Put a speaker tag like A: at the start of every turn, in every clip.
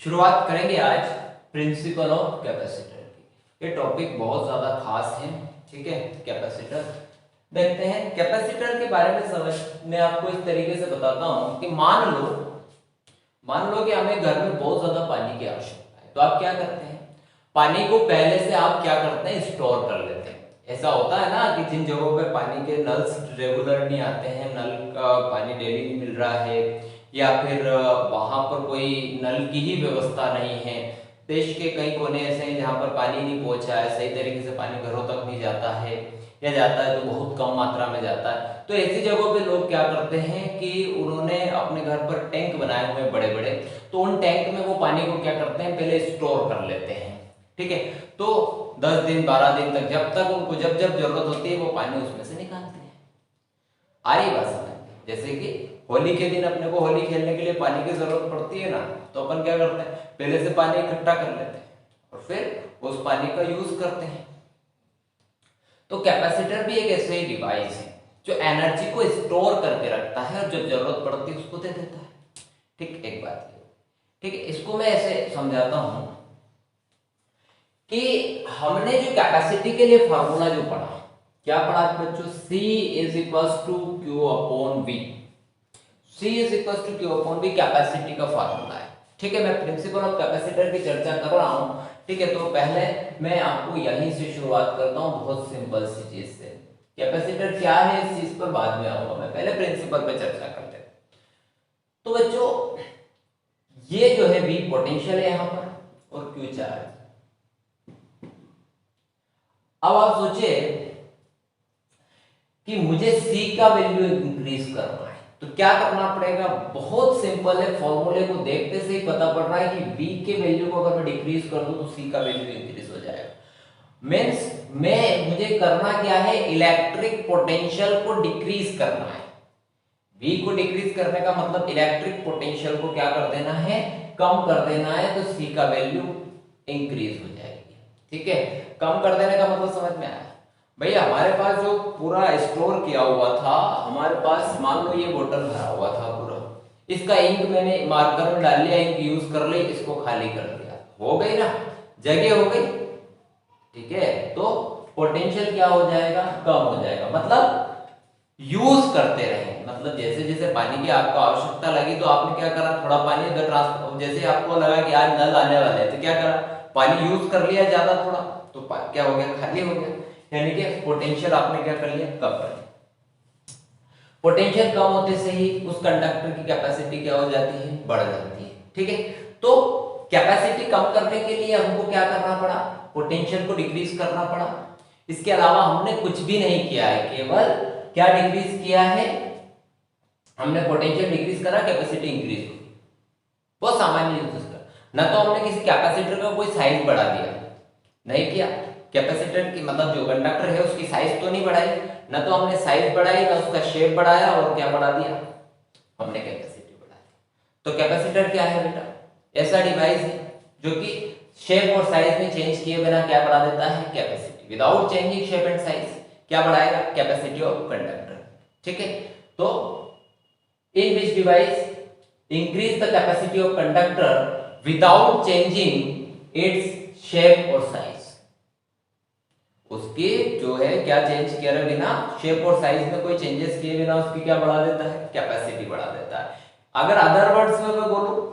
A: शुरुआत करेंगे आज प्रिंसिपल ऑफ कैपेसिटर की। ये टॉपिक बहुत ज्यादा खास है, ठीक है। कैपेसिटर देखते हैं। कैपेसिटर के बारे में समझ आपको इस तरीके से बताता हूं कि मान लो कि हमें घर में बहुत ज्यादा पानी की आवश्यकता है, तो आप क्या करते हैं, पानी को पहले से आप क्या करते हैं, स्टोर कर लेते हैं। ऐसा होता है ना कि जिन जगहों पे पानी के नल्स रेगुलर नहीं आते हैं, नल का पानी डेली नहीं मिल रहा है, या फिर वहां पर कोई नल की ही व्यवस्था नहीं है। देश के कई कोने ऐसे हैं जहाँ पर पानी नहीं पहुंचा है, सही तरीके से पानी घरों तक नहीं जाता है, या जाता है तो बहुत कम मात्रा में जाता है। तो ऐसी जगहों पे लोग क्या करते हैं कि उन्होंने अपने घर पर टैंक बनाए हुए बड़े बड़े, तो उन टैंक में वो पानी को क्या करते हैं, पहले स्टोर कर लेते हैं, ठीक है। तो 10 दिन 12 दिन तक, जब तक उनको जब जब जरूरत होती है वो पानी उसमें से निकालते हैं। आ रही बात समझ? जैसे कि होली के दिन अपने को होली खेलने के लिए पानी की जरूरत पड़ती है ना, तो अपन क्या करते हैं, पहले से पानी इकट्ठा कर लेते हैं और फिर उस पानी का यूज करते हैं। तो कैपेसिटर भी एक ऐसे ही डिवाइस है जो एनर्जी को स्टोर करके रखता है और जब जरूरत पड़ती है उसको दे देता है। ठीक, एक बात ये, ठीक है। इसको मैं ऐसे समझाता हूं कि हमने जो कैपेसिटी के लिए फार्मूला जो पढ़ा, क्या पढ़ा बच्चों, C is equals to Q upon V। C is equals to Q upon V capacity का फार्मूला है, ठीक है। मैं प्रिंसिपल ऑफ कैपेसिटर की चर्चा कर रहा हूं, ठीक है। तो पहले मैं आपको यहीं से शुरुआत करता हूं, बहुत सिंपल सी चीज से। कैपेसिटर क्या है इस चीज पर बाद में आऊंगा, मैं पहले प्रिंसिपल पे चर्चा करते हैं। तो बच्चों ये जो है V पोटेंशियल है यहां पर और Q चार्ज। अब आप सोचे कि मुझे C का वैल्यू इंक्रीज करना है, तो क्या करना पड़ेगा, बहुत सिंपल है। फॉर्मूले को देखते से ही पता पड़ रहा है कि V के वैल्यू को अगर मैं डिक्रीज कर दूं तो C का वैल्यू इंक्रीज हो जाएगा। मींस मुझे करना क्या है, इलेक्ट्रिक पोटेंशियल को डिक्रीज करना है। V को डिक्रीज करने का मतलब इलेक्ट्रिक पोटेंशियल को क्या कर देना है, कम कर देना है, तो C का वैल्यू इंक्रीज हो जाएगी, ठीक है। कम कर देने का मतलब समझ में आया भैया। हमारे पास जो पूरा स्टोर किया हुआ था, हमारे पास मान लो ये बोतल भरा हुआ था पूरा, इसका इंक मैंने मार्कर में डाल लिया, इंक यूज कर ली, इसको खाली कर दिया, हो गई ना, जगह हो गई, ठीक है। तो पोटेंशियल क्या हो जाएगा, कम हो जाएगा। मतलब यूज करते रहे, मतलब जैसे जैसे पानी की आपको आवश्यकता लगी तो आपने क्या करा, थोड़ा पानी अगर ट्रांसफर, जैसे आपको लगा कि आज नल आने वाले हैं तो क्या करा, पानी यूज कर लिया ज्यादा थोड़ा, तो क्या हो गया, खाली हो गया, यानी कि पोटेंशियल आपने क्या कर लिया, कम कर लिया। पोटेंशियल कम होते से ही उस कंडक्टर की कैपेसिटी क्या हो जाती है, बढ़ जाती है, ठीक है। तो कैपेसिटी कम करने के लिए हमको क्या करना पड़ा, पोटेंशियल को डिक्रीज करना पड़ा। इसके अलावा हमने कुछ भी नहीं किया है, केवल क्या डिक्रीज किया है, हमने पोटेंशियल डिक्रीज करा, कैपेसिटी इंक्रीज हुई। बहुत सामान्य यूज का, ना तो हमने किसी कैपेसिटर का कोई साइज बढ़ा दिया, नहीं किया। कैपेसिटर की मतलब जो कंडक्टर है उसकी साइज तो नहीं बढ़ाई, ना तो हमने साइज बढ़ाई, ना उसका शेप बढ़ाया, और क्या बढ़ा दिया, हमने कैपेसिटी बढ़ाई। तो कैपेसिटर क्या है बेटा, ऐसा डिवाइस है जो कि शेप और साइज में चेंज किए बिना क्या बढ़ा देता है, capacity. Without changing shape and size क्या बढ़ाएगा, कैपेसिटी ऑफ कंडक्टर, ठीक है। तो in which device increase the capacity of conductor without changing its shape और साइज। उसके जो है क्या चेंज किए बिना, शेप और साइज में कोई चेंजेस किए बिना उसकी क्या बढ़ा देता है, कैपेसिटी बढ़ा देता है। अगर अदर वर्ड्स में मैं बोलूं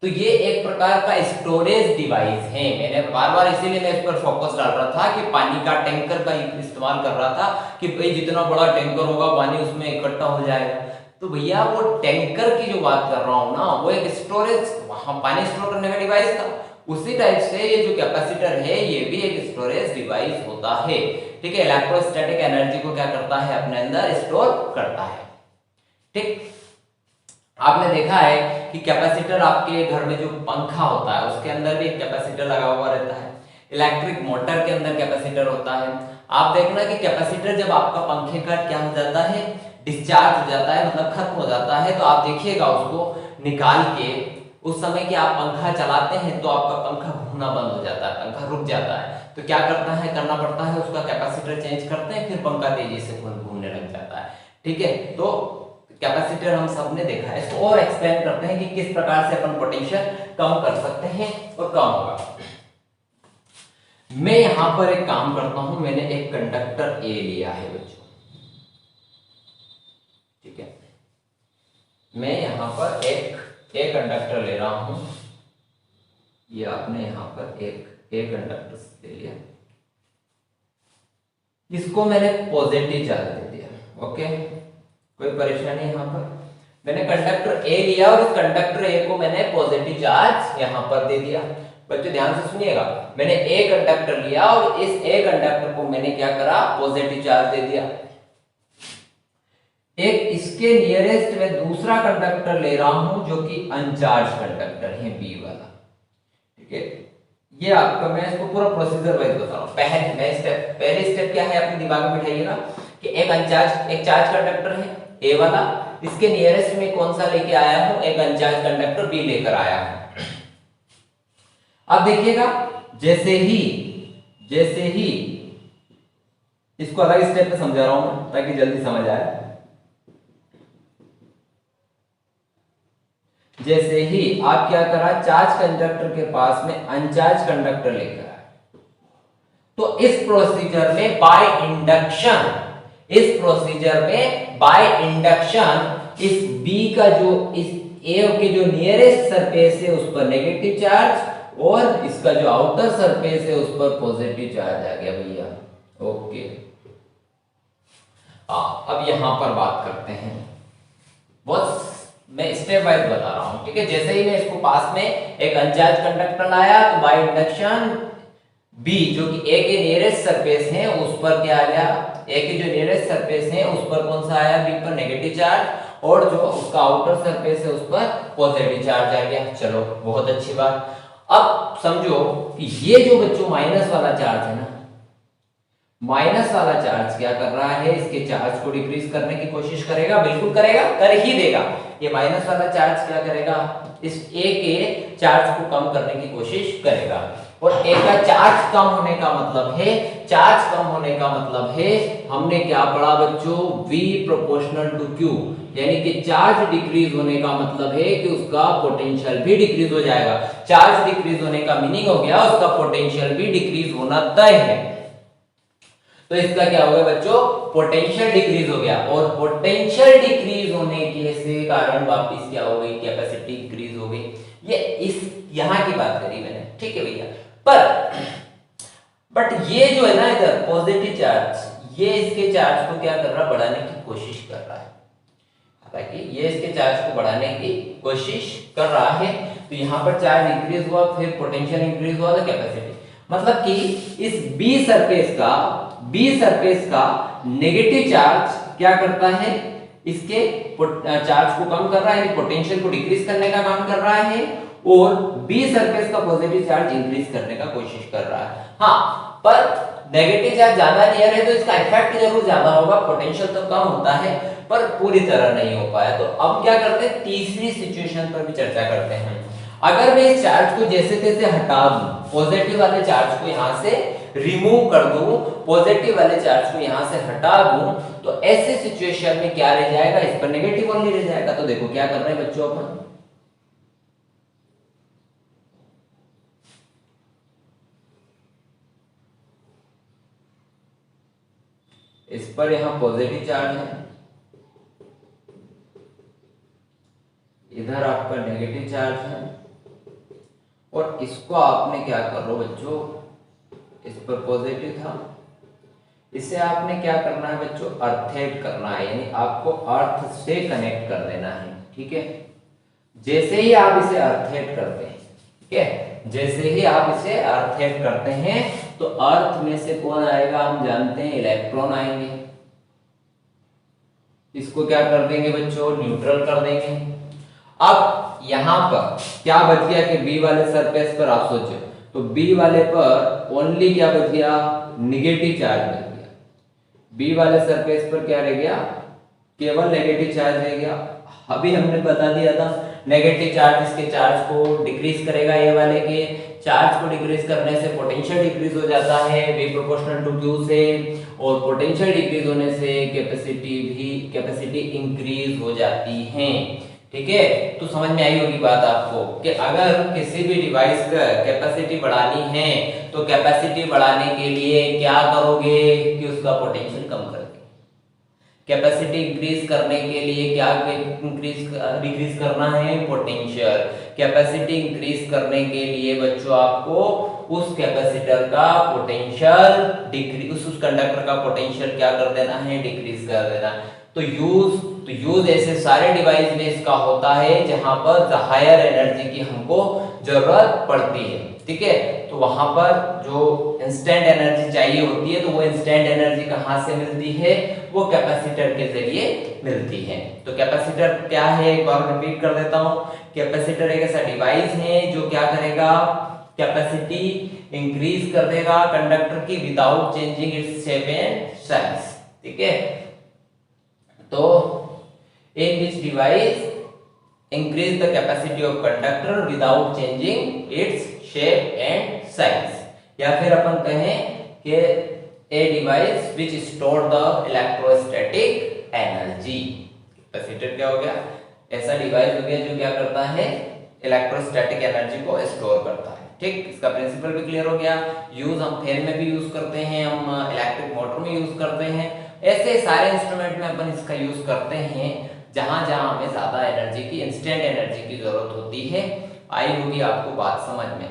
A: तो ये एक प्रकार का स्टोरेज डिवाइस है। मैंने बार बार इसीलिए मैं इस पर फोकस डाल रहा था कि पानी का टैंकर का इस्तेमाल कर रहा था कि भाई जितना बड़ा टैंकर होगा पानी उसमें इकट्ठा हो जाएगा। तो भैया वो टैंकर की जो बात कर रहा हूं ना, वो एक स्टोरेज, वहां पानी स्टोर करने का डिवाइस था। उसी टाइप से ये जो कैपेसिटर है ये भी एक स्टोरेज डिवाइस होता है, ठीक है। इलेक्ट्रोस्टैटिक एनर्जी को क्या करता है, अपने अंदर स्टोर करता है, ठीक। आपने देखा है कि कैपेसिटर आपके घर में जो पंखा होता है उसके अंदर भी एक कैपेसिटर लगा हुआ रहता है, इलेक्ट्रिक मोटर के अंदर कैपेसिटर होता है। आप देखना कि कैपेसिटर जब आपका पंखे का क्या हो जाता है, डिस्चार्ज हो जाता है, मतलब खत्म हो जाता है, तो आप देखिएगा उसको निकाल के, उस समय कि आप पंखा चलाते हैं तो आपका पंखा घूमना बंद हो जाता है, पंखा रुक जाता है, तो क्या करना पड़ता है, उसका कैपेसिटर चेंज करते हैं, फिर पंखा तेजी से घूमने लग जाता है, ठीक है। तो कैपेसिटर हम सब ने देखा है। इसको और एक्सप्लेन करते हैं कि किस प्रकार से अपन पोटेंशियल कम कर सकते हैं और कम होगा। मैं यहां पर एक काम करता हूं, मैंने एक कंडक्टर ए लिया है बच्चों, ठीक है। मैं यहां पर एक कंडक्टर ले रहा हूं, ये आपने यहां पर एक कंडक्टर ले लिया, इसको मैंने पॉजिटिव चार्ज दे दिया, ओके, कोई परेशानी यहां पर। मैंने कंडक्टर ए लिया और इस कंडक्टर ए को मैंने पॉजिटिव चार्ज यहां पर दे दिया। बच्चों ध्यान से सुनिएगा, मैंने ए कंडक्टर लिया और इस ए कंडक्टर को मैंने क्या करा, पॉजिटिव चार्ज दे दिया। एक इसके नियरेस्ट में दूसरा कंडक्टर ले रहा हूं जो कि अनचार्ज कंडक्टर है, बी वाला, ठीक है। ये आपका, मैं इसको पूरा प्रोसीजर वाइज बता रहा हूं। पहले स्टेप क्या है अपने दिमाग में बिठाइएगा कि एक चार्ज कंडक्टर है ए वाला, इसके नियरेस्ट में कौन सा लेके आया हूं, एक अनचार्ज कंडक्टर बी लेकर आया हूं। अब देखिएगा, जैसे ही इसको अलग स्टेप में समझा रहा हूं मैं ताकि जल्दी समझ आए। जैसे ही आप क्या करा, चार्ज कंडक्टर के पास में अनचार्ज कंडक्टर लेकर आए, तो इस प्रोसीजर में बाय इंडक्शन इस बी का जो इस ए के जो नियरेस्ट सरफेस है उस पर नेगेटिव चार्ज और इसका जो आउटर सरफेस है उस पर पॉजिटिव चार्ज आ गया भैया, ओके। अब यहां पर बात करते हैं, बहुत मैं स्टेप वाइज बता रहा हूं, ठीक है। जैसे ही मैं इसको पास में एक अनचार्ज कंडक्टर लाया तो बाय इंडक्शन बी जो कि ए के नियरेस्ट सरफेस है उस पर क्या आ गया, ए के जो नियरेस्ट सरफेस है उस पर कौन सा आया, बी पर नेगेटिव चार्ज और जो उसका आउटर सरफेस है उस पर पॉजिटिव चार्ज आ गया। चलो बहुत अच्छी बात। अब समझो कि ये जो बच्चों माइनस वाला चार्ज है ना, माइनस वाला चार्ज क्या कर रहा है, इसके चार्ज को डिक्रीज करने की कोशिश करेगा, बिल्कुल करेगा, कर ही देगा। ये माइनस वाला चार्ज क्या करेगा, इस ए के चार्ज को कम करने की कोशिश करेगा। और ए का चार्ज कम होने का मतलब है, हमने क्या पढ़ा बच्चों, V प्रोपोर्शनल टू Q, यानी कि चार्ज डिक्रीज होने का मतलब है कि उसका पोटेंशियल भी डिक्रीज हो जाएगा। चार्ज डिक्रीज होने का मीनिंग हो गया उसका पोटेंशियल भी डिक्रीज होना तय है। तो इसका क्या हो गया बच्चों, पोटेंशियल डिक्रीज हो गया, और पोटेंशियल डिक्रीज होने के से कारण वापस क्या हो गई, कैपेसिटी इंक्रीज हो गई। ये इस यहां की बात करी मैंने, ठीक है भैया। बट ये जो है ना इधर पॉजिटिव चार्ज, ये इसके चार्ज को क्या कर रहा है, बढ़ाने की कोशिश कर रहा है। हालांकि ये इसके चार्ज को बढ़ाने की कोशिश कर रहा है, तो यहाँ पर चार्ज इंक्रीज हुआ, फिर पोटेंशियल इंक्रीज हुआ, तो कैपेसिटी, मतलब कि इस बी सरफेस का नेगेटिव चार्ज क्या करता है, इसके चार्ज को कम कर रहा है, यानी पोटेंशियल को डिक्रीज करने का काम कर रहा है, और बी सरफेस का पॉजिटिव चार्ज इंक्रीज करने का कोशिश कर रहा है। हाँ, पर नेगेटिव चार्ज ज्यादा नियर है तो इसका इफेक्ट जरूर ज्यादा होगा, पोटेंशियल तो कम होता है पर पूरी तरह नहीं हो पाया। तो अब क्या करते हैं, तीसरी सिचुएशन पर भी चर्चा करते हैं। अगर मैं इस चार्ज को जैसे तैसे हटा दूं, पॉजिटिव वाले चार्ज को यहां से रिमूव कर दूं, पॉजिटिव वाले चार्ज को यहां से हटा दूं, तो ऐसे सिचुएशन में क्या रह जाएगा, इस पर नेगेटिव ओनली रह जाएगा। तो देखो क्या कर रहे हैं बच्चों अपन, इस पर यहां पॉजिटिव चार्ज है, इधर आपका नेगेटिव चार्ज है, और इसको आपने क्या कर रहे हो बच्चों, इस पर पॉजिटिव था, इसे आपने क्या करना है बच्चों, अर्थेट करना है, यानी आपको अर्थ से कनेक्ट कर देना है, ठीक है। जैसे ही आप इसे अर्थेट करते हैं, ठीक है, जैसे ही आप इसे अर्थेट करते हैं तो अर्थ में से कौन आएगा, हम जानते हैं इलेक्ट्रॉन आएंगे। इसको क्या कर देंगे बच्चों, न्यूट्रल कर देंगे। अब यहां पर क्या बच गया कि बी वाले सरफेस पर आप सोचो तो बी वाले पर ओनली क्या बच गया, निगेटिव चार्ज बच गया। बी वाले सरफेस पर क्या रह गया, केवल नेगेटिव चार्ज रह गया। अभी हमने बता दिया था नेगेटिव चार्ज इसके चार्ज को डिक्रीज करेगा, ए वाले के चार्ज को डिक्रीज करने से पोटेंशियल डिक्रीज हो जाता है V प्रोपोर्शनल टू Q से, और पोटेंशियल डिक्रीज होने से कैपेसिटी इंक्रीज हो जाती है। ठीक है, तो समझ में आई होगी बात आपको कि अगर किसी भी डिवाइस का कैपेसिटी बढ़ानी है तो कैपेसिटी बढ़ाने के लिए क्या करोगे कि उसका पोटेंशियल कम कर दे। कैपेसिटी इंक्रीज करने के लिए क्या डिक्रीज करना है, पोटेंशियल। कैपेसिटी इंक्रीज करने के लिए बच्चों आपको उस कैपेसिटर का पोटेंशियल डिक्रीज, उस कंडक्टर का पोटेंशियल क्या कर देना है, डिक्रीज कर देना। तो यूज ऐसे सारे डिवाइस में इसका होता है जहां पर हायर एनर्जी की हमको जरूरत पड़ती है। ठीक है, तो वहां पर जो इंस्टेंट एनर्जी चाहिए होती है तो वो इंस्टेंट एनर्जी कहां से मिलती है, वो कैपेसिटर के जरिए मिलती है। तो कैपेसिटर क्या है, एक बार रिपीट कर देता हूं। कैपेसिटर एक ऐसा डिवाइस है जो क्या करेगा, कैपेसिटी इंक्रीज कर देगा कंडक्टर की without changing its shape and size. ठीक है, तो in which device increase the capacity of conductor without changing its shape and size, या फिर अपन कहें कि a device which store the electrostatic energy। Capacitor क्या हो गया, ऐसा डिवाइस हो गया जो क्या करता है, इलेक्ट्रोस्टैटिक एनर्जी को स्टोर करता है। ठीक, इसका प्रिंसिपल भी क्लियर हो गया। यूज हम फैन में भी यूज करते हैं, हम इलेक्ट्रिक मोटर में यूज करते हैं, ऐसे सारे इंस्ट्रूमेंट में अपन इसका यूज करते हैं जहां जहां हमें ज्यादा एनर्जी की, इंस्टेंट एनर्जी की जरूरत होती है। आई होगी आपको बात समझ में।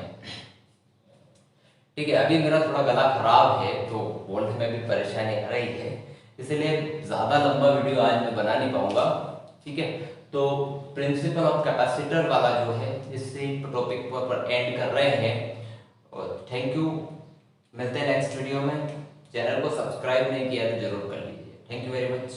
A: ठीक है, अभी मेरा थोड़ा गला खराब है तो बोलने में भी परेशानी आ रही है, इसलिए ज्यादा लंबा वीडियो आज मैं बना नहीं पाऊंगा। ठीक है, तो प्रिंसिपल ऑफ कैपेसिटर वाला जो है इसी टॉपिक पर एंड कर रहे हैं। और थैंक यू, मिलते हैं नेक्स्ट वीडियो में। चैनल को सब्सक्राइब नहीं किया तो जरूर कर लीजिए। Thank you very much.